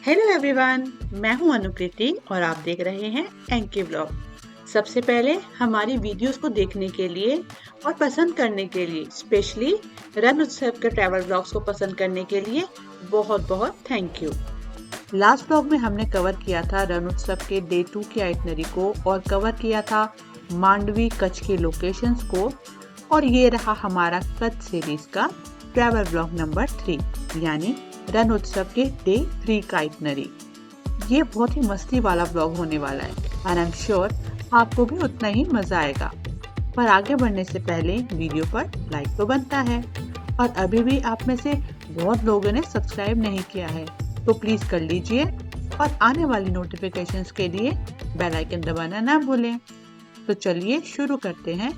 Hello everyone, मैं हूं अनुकृति और आप देख रहे हैं एंकी व्लॉग। सबसे पहले हमारी वीडियोस को देखने के लिए और पसंद करने के लिए, स्पेशली रण उत्सव के ट्रैवल व्लॉग्स को पसंद करने के लिए बहुत बहुत थैंक यू। लास्ट व्लॉग में हमने कवर किया था रण उत्सव के डे 2 के आइटनरी को और कवर किया था मांडवी कच्छ के लोकेशंस को, और ये रहा हमारा कच्छ सीरीज का ट्रैवल व्लॉग नंबर 3 यानी रण उत्सव के डे 3 का आइटनरी। ये बहुत ही मस्ती वाला ब्लॉग होने वाला है और आई एम श्योर आपको भी उतना ही मजा आएगा। पर आगे बढ़ने से पहले वीडियो पर लाइक तो बनता है, और अभी भी आप में से बहुत लोगों ने सब्सक्राइब नहीं किया है तो प्लीज कर लीजिए, और आने वाली नोटिफिकेशंस के लिए बेल आइकन दबाना ना भूलें। तो चलिए शुरू करते हैं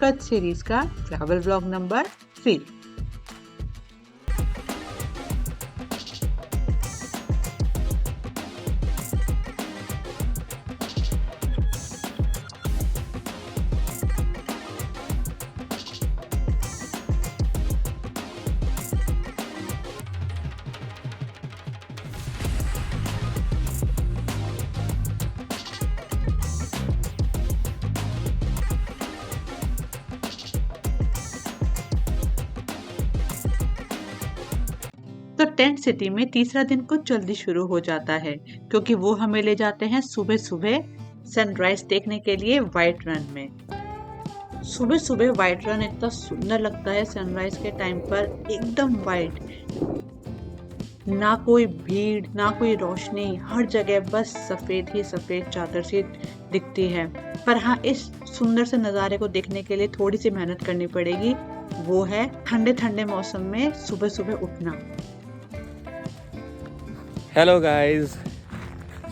कच्छ सीरीज का ट्रैवल व्लॉग नंबर 3। तो टेंट सिटी में तीसरा दिन कुछ जल्दी शुरू हो जाता है, क्योंकि वो हमें ले जाते हैं सुबह सुबह सनराइज देखने के लिए व्हाइट रन में। सुबह सुबह व्हाइट रन इतना सुंदर लगता है सनराइज के टाइम पर, एकदम व्हाइट, ना कोई भीड़ ना कोई रोशनी, हर जगह बस सफेद ही सफेद चादर सी दिखती है। पर हाँ, इस सुंदर से नज़ारे को देखने के लिए थोड़ी सी मेहनत करनी पड़ेगी, वो है ठंडे ठंडे मौसम में सुबह सुबह उठना। Hello guys,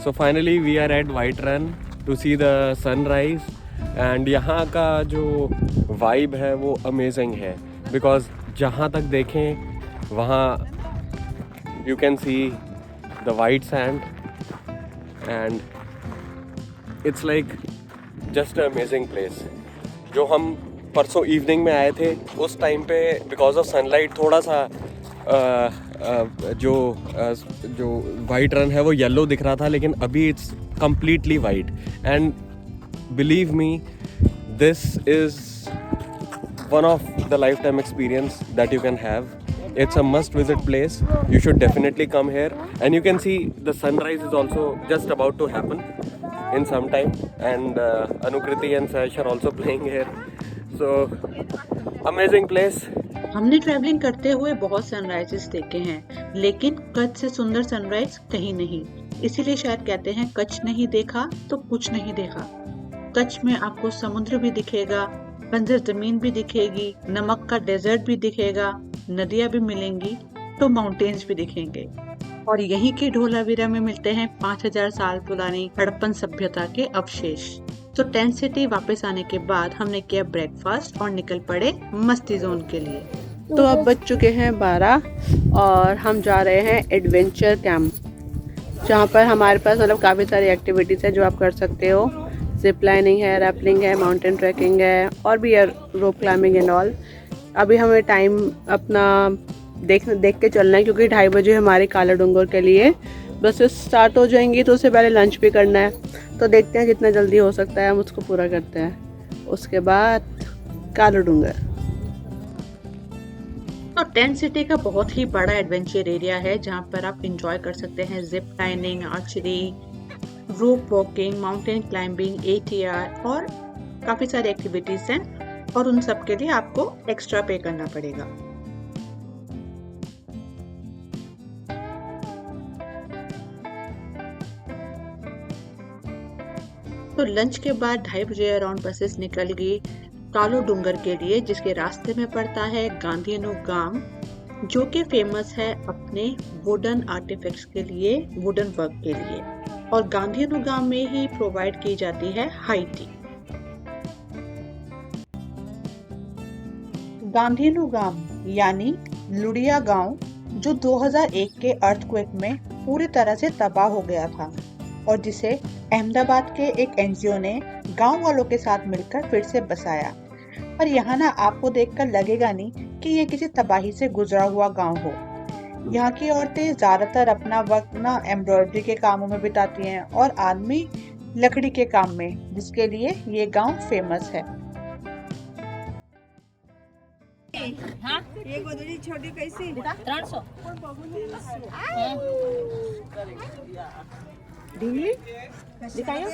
so finally we are at White Run to see the sunrise and यहाँ का जो vibe है वो amazing है, because जहाँ तक देखें वहाँ you can see the white sand and it's like just an amazing place। जो हम परसों इवनिंग में आए थे उस टाइम पे because of sunlight थोड़ा सा जो वाइट रन है वो येलो दिख रहा था, लेकिन अभी it's completely white and believe me this is one of the life time experience that you can have. It's a must visit place. You should definitely come here and you can see the sunrise is also just about to happen in some time and Anukriti and Sash are also playing here. So amazing place. हमने travelling करते हुए बहुत sunrises देखे हैं, लेकिन कच्छ से सुंदर sunrise कहीं नहीं। इसीलिए शायद कहते हैं कच्छ नहीं देखा तो कुछ नहीं देखा। कच्छ में आपको समुद्र भी दिखेगा, बंजर जमीन भी दिखेगी, नमक का डेजर्ट भी दिखेगा, नदियां भी मिलेंगी, तो माउंटेन्स भी दिखेंगे, और यहीं के ढोलावीरा में मिलते हैं 5000 साल पुरानी हड़प्पन सभ्यता के अवशेष। तो टेंट सिटी वापस आने के बाद हमने किया ब्रेकफास्ट और निकल पड़े मस्ती जोन के लिए। तो अब बज चुके हैं 12 और हम जा रहे हैं एडवेंचर कैंप, जहाँ पर हमारे पास मतलब काफ़ी सारी एक्टिविटीज़ है जो आप कर सकते हो। जिप लाइनिंग है, रैपलिंग है, माउंटेन ट्रैकिंग है और भी है रोप क्लाइंबिंग एंड ऑल। अभी हमें टाइम अपना देख के चलना है, क्योंकि 2:30 बजे हमारे काला डूंगर के लिए बसेस स्टार्ट हो जाएंगी, तो उससे पहले लंच भी करना है। तो देखते हैं जितना जल्दी हो सकता है हम उसको पूरा करते हैं। उसके बाद काला डूंगर। तो टेंट सिटी का बहुत ही बड़ा एडवेंचर एरिया है, जहाँ पर आप इंजॉय कर सकते हैं जिप लाइनिंग, आर्चरी, रोप वॉकिंग, माउंटेन क्लाइंबिंग, ATR और काफी सारी एक्टिविटीज हैं, और उन सब के लिए आपको एक्स्ट्रा पे करना पड़ेगा। तो लंच के बाद 2:30 बजे अराउंड बसेस निकल गई कालो डूंगर के लिए, जिसके रास्ते में पड़ता है गांधीनु गांव, जो कि फेमस है अपने वुडन आर्टिफैक्ट्स के लिए, वुडन वर्क के लिए, और गांधीनु गांव में ही प्रोवाइड की जाती है हाई टी। गांधीनु गांव यानी लुडिया गांव, जो 2001 के अर्थक्वेक में पूरी तरह से तबाह हो गया था, और जिसे अहमदाबाद के एक NGO ने गांव वालों के साथ मिलकर फिर से बसाया। पर यहाँ ना आपको देखकर लगेगा नहीं कि ये किसी तबाही से गुजरा हुआ गांव हो। यहाँ की औरतें ज्यादातर अपना वक्त ना एम्ब्रॉयडरी के कामों में बिताती हैं और आदमी लकड़ी के काम में, जिसके लिए ये गांव फेमस है। हाँ ये गोदड़ी छोटी कैसी 300 ढींगली दिखाइयो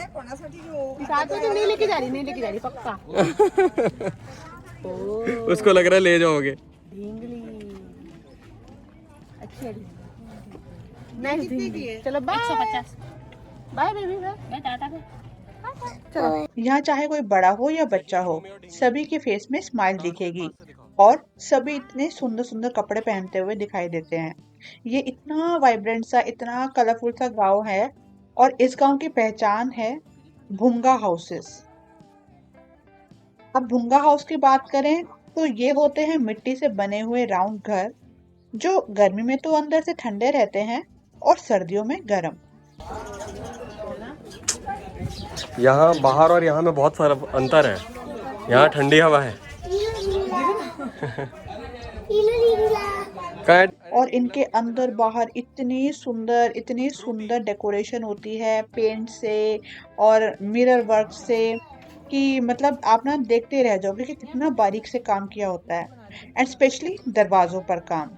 नहीं लेके जा रही पक्का। उसको लग रहा है ले जाओगे। ढींगली अच्छी है ढींगली। चलो bye 150 bye baby bye tata bye. यहाँ चाहे कोई बड़ा हो या बच्चा हो, सभी के फेस में स्माइल दिखेगी और सभी इतने सुंदर सुंदर कपड़े पहनते हुए दिखाई देते हैं। ये इतना वाइब्रेंट सा, इतना कलरफुल सा गांव है और इस गांव की पहचान है भुंगा हाउसेस। अब भुंगा हाउस की बात करें तो ये होते हैं मिट्टी से बने हुए राउंड घर, जो गर्मी में तो अंदर से ठंडे रहते हैं और सर्दियों में गर्म। यहाँ बाहर और यहाँ में बहुत सारा अंतर है। यहाँ ठंडी हवा है और इनके अंदर बाहर इतनी सुंदर डेकोरेशन होती है पेंट से और मिरर वर्क से कि मतलब आप ना देखते रह जाओगे कि कितना बारीक से काम किया होता है। एंड स्पेशली दरवाजों पर काम,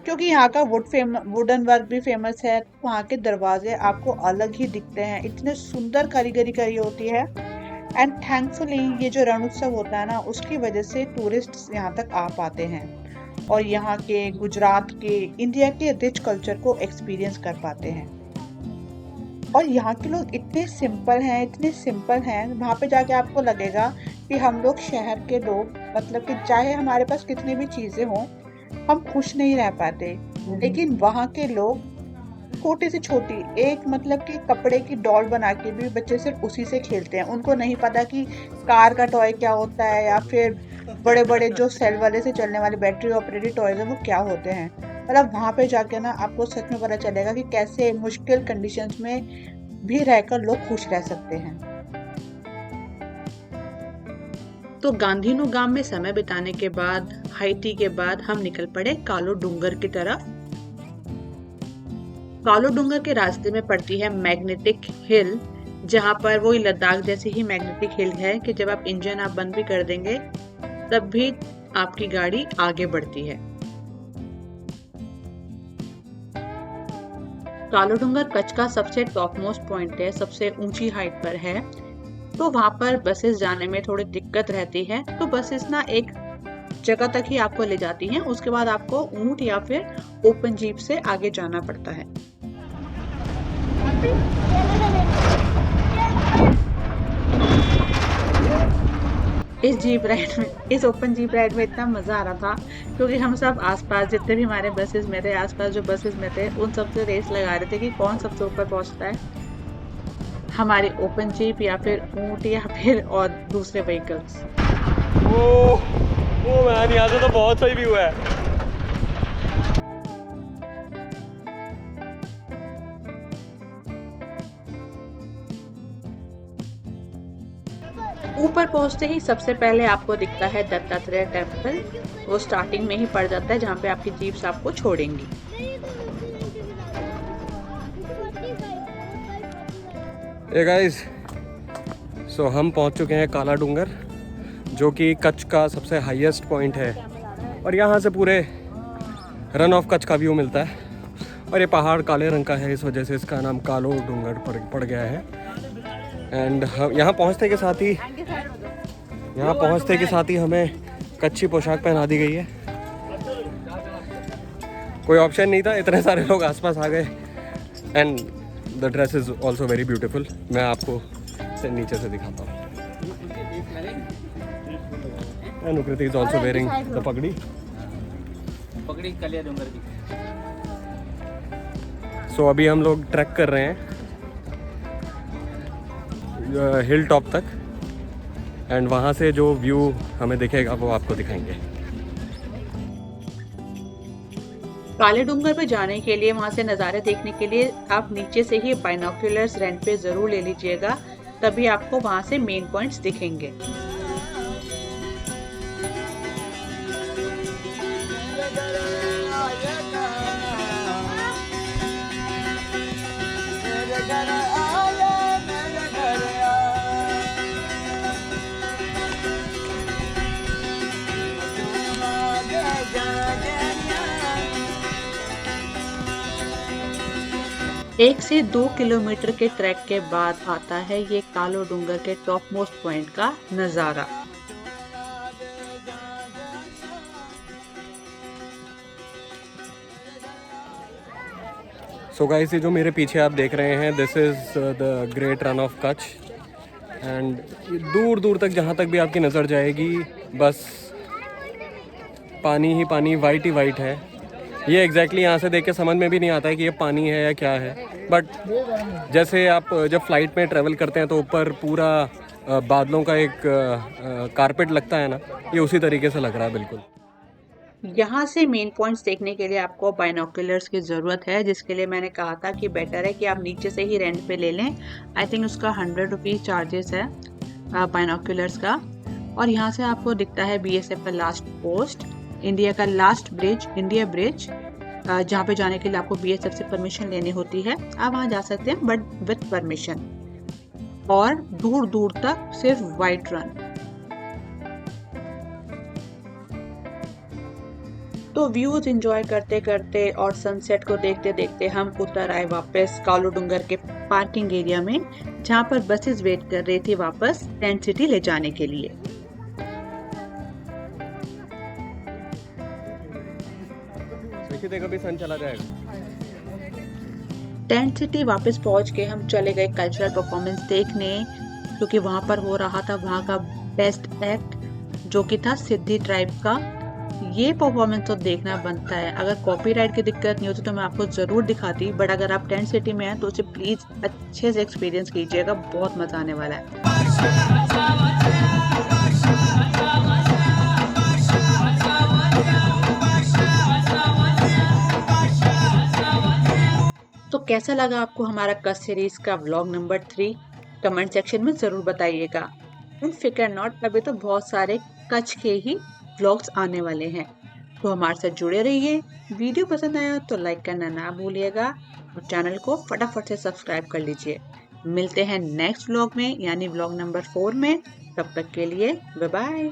क्योंकि यहाँ का वुडन वर्क भी फेमस है, तो वहाँ के दरवाजे आपको अलग ही दिखते हैं, इतने सुंदर कारीगरी करी होती है। एंड थैंकफुली ये जो रण उत्सव होता है ना, उसकी वजह से टूरिस्ट यहाँ तक आ पाते हैं और यहाँ के, गुजरात के, इंडिया के रिच कल्चर को एक्सपीरियंस कर पाते हैं। और यहाँ के लोग इतने सिंपल हैं, वहाँ पे जाके आपको लगेगा कि हम लोग शहर के लोग, मतलब कि चाहे हमारे पास कितनी भी चीजें हों, हम खुश नहीं रह पाते, लेकिन वहाँ के लोग छोटी से छोटी एक मतलब कि कपड़े की डॉल बना के भी बच्चे सिर्फ उसी से खेलते हैं। उनको नहीं पता कि कार का टॉय क्या होता है या फिर बड़े बड़े जो सेल वाले से चलने वाले बैटरी ऑपरेटेड टॉयज हैं वो क्या होते हैं। मतलब वहाँ पे जाके ना आपको सच में पता चलेगा कि कैसे मुश्किल कंडीशंस में भी रहकर लोग खुश रह सकते हैं। तो गांधीनु गांव में समय बिताने के बाद, हाई टी के बाद हम निकल पड़े कालो डूंगर की तरफ। कालो डूंगर के रास्ते में पड़ती है मैग्नेटिक हिल, जहाँ पर वही लद्दाख जैसी ही मैग्नेटिक हिल है कि जब आप इंजन बंद भी कर देंगे तब भी आपकी गाड़ी आगे बढ़ती है। कालो डूंगर कच्छ का सबसे टॉप मोस्ट पॉइंट है, सबसे ऊंची हाइट पर है, तो वहां पर बसेस जाने में थोड़ी दिक्कत रहती है। तो बसेस ना एक जगह तक ही आपको ले जाती हैं, उसके बाद आपको ऊंट या फिर ओपन जीप से आगे जाना पड़ता है। इस ओपन जीप राइड में इतना मजा आ रहा था क्योंकि हम सब आसपास जितने भी हमारे बसेस में थे, आसपास जो बसेस में थे, उन सबसे रेस लगा रहे थे कि कौन सबसे ऊपर पहुंचता है, हमारी ओपन जीप या फिर ऊंट या फिर और दूसरे व्हीकल्स। ओ मैन, यहाँ से तो बहुत सही व्यू है। ऊपर पहुंचते ही सबसे पहले आपको दिखता है दत्तात्रेय टेम्पल। वो स्टार्टिंग में ही पड़ जाता है, जहाँ पे आपकी जीप्स आपको छोड़ेंगी। Hey guys, so हम पहुंच चुके हैं काला डूंगर, जो कि कच्छ का सबसे हाईएस्ट पॉइंट है और यहाँ से पूरे रन ऑफ कच्छ का व्यू मिलता है। और ये पहाड़ काले रंग का है, इस वजह से इसका नाम कालो डूंगर पड़ गया है। एंड यहाँ पहुँचते के साथ ही हमें कच्छी पोशाक पहना दी गई है। कोई ऑप्शन नहीं था, इतने सारे लोग आसपास आ गए। And the dress is also very beautiful. मैं आपको से नीचे से दिखाता हूँ। अनुकृति इज ऑल्सो वेयरिंग द पगड़ी कालिया डूंगर की। सो अभी हम लोग ट्रैक कर रहे हैं हिल टॉप तक, एंड वहाँ से जो व्यू हमें दिखेगा वो आपको दिखाएंगे। काले डूंगर पे जाने के लिए, वहां से नज़ारे देखने के लिए आप नीचे से ही बाइनोक्यूलर्स रेंट पे जरूर ले लीजिएगा, तभी आपको वहां से मेन पॉइंट्स दिखेंगे। 1 से 2 किलोमीटर के ट्रैक के बाद आता है ये कालो डूंगर के टॉप मोस्ट पॉइंट का नज़ारा। सो गाइस, ये जो मेरे पीछे आप देख रहे हैं, this is the great run of Kutch. And दूर दूर तक जहाँ तक भी आपकी नज़र जाएगी बस पानी ही पानी, वाइट ही वाइट है। ये एग्जैक्टली यहाँ से देख के समझ में भी नहीं आता है कि ये पानी है या क्या है, बट जैसे आप जब फ्लाइट में ट्रैवल करते हैं तो ऊपर पूरा बादलों का एक कारपेट लगता है ना, ये उसी तरीके से लग रहा है बिल्कुल। यहाँ से मेन पॉइंट्स देखने के लिए आपको बाइनोकुलर्स की ज़रूरत है, जिसके लिए मैंने कहा था कि बेटर है कि आप नीचे से ही रेंट पे ले लें। आई थिंक उसका 100 रुपीज़ चार्जेस है बाइनोकुलर्स का। और यहाँ से आपको दिखता है BSF का लास्ट पोस्ट, इंडिया का लास्ट ब्रिज, इंडिया ब्रिज, जहाँ पे जाने के लिए आपको BSF से परमिशन लेनी होती है। आप वहाँ जा सकते हैं बट विथ परमिशन। और दूर दूर तक सिर्फ वाइट रन। तो व्यूज एंजॉय करते करते और सनसेट को देखते देखते हम उतर आए वापस कालो डूंगर के पार्किंग एरिया में, जहाँ पर बसेस वेट कर रही थी वापस टेंट सिटी ले जाने के लिए। कभी सन चला जाएगा। टेंट सिटी वापस पहुंच के हम चले गए कल्चरल परफॉर्मेंस देखने, क्योंकि वहां पर हो रहा था वहां का बेस्ट एक्ट, जो कि था सिद्धि ट्राइब का। ये परफॉर्मेंस तो देखना बनता है। अगर कॉपीराइट की दिक्कत नहीं होती तो मैं आपको जरूर दिखाती, बट अगर आप टेंट सिटी में हैं तो उसे प्लीज अच्छे से एक्सपीरियंस कीजिएगा, बहुत मजा आने वाला है। तो कैसा लगा आपको हमारा कच्छ सीरीज का व्लॉग नंबर 3? कमेंट सेक्शन में जरूर बताइएगा। एंड फिकर नॉट, अभी तो बहुत सारे कच्छ के ही व्लॉग्स आने वाले हैं, तो हमारे साथ जुड़े रहिए। वीडियो पसंद आया तो लाइक करना ना भूलिएगा और चैनल को फटाफट से सब्सक्राइब कर लीजिए। मिलते हैं नेक्स्ट व्लॉग में, यानी व्लॉग नंबर 4 में। तब तक के लिए बाय बाय।